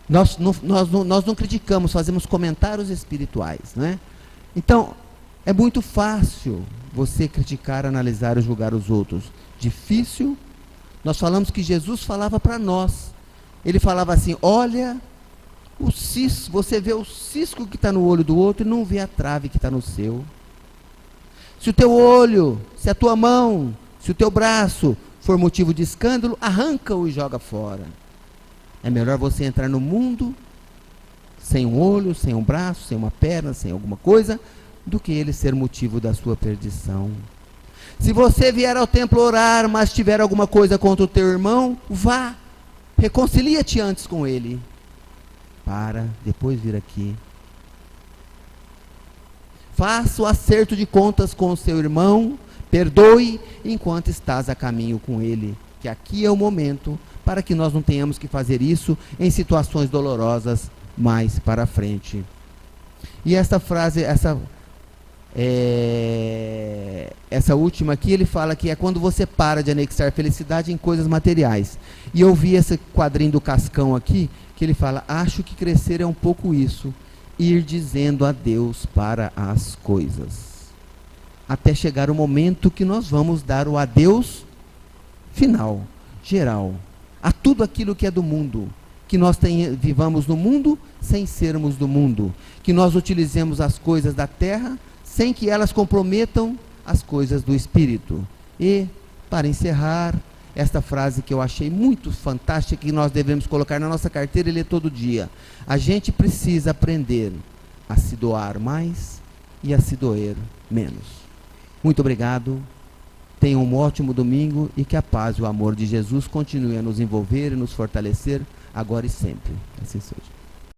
Nós não criticamos, fazemos comentários espirituais, né? Então, é muito fácil você criticar, analisar e julgar os outros. Difícil. Nós falamos que Jesus falava para nós. Ele falava assim: olha o cisco, você vê o cisco que está no olho do outro e não vê a trave que está no seu. Se o teu olho, se a tua mão, se o teu braço for motivo de escândalo, arranca-o e joga fora. É melhor você entrar no mundo sem um olho, sem um braço, sem uma perna, sem alguma coisa, do que ele ser motivo da sua perdição. Se você vier ao templo orar, mas tiver alguma coisa contra o teu irmão, vá, reconcilia-te antes com ele, para depois vir aqui. Faça o acerto de contas com o seu irmão, perdoe enquanto estás a caminho com ele, que aqui é o momento para que nós não tenhamos que fazer isso em situações dolorosas mais para frente. E esta frase, essa última aqui, ele fala que é quando você para de anexar felicidade em coisas materiais. E eu vi esse quadrinho do Cascão aqui, que ele fala: acho que crescer é um pouco isso. ir dizendo adeus para as coisas, até chegar o momento que nós vamos dar o adeus final, geral, a tudo aquilo que é do mundo, que nós vivamos no mundo sem sermos do mundo, que nós utilizemos as coisas da terra sem que elas comprometam as coisas do Espírito. E, para encerrar, esta frase que eu achei muito fantástica, que nós devemos colocar na nossa carteira e ler todo dia: a gente precisa aprender a se doar mais e a se doer menos. Muito obrigado, tenham um ótimo domingo e que a paz e o amor de Jesus continue a nos envolver e nos fortalecer agora e sempre. Assim seja.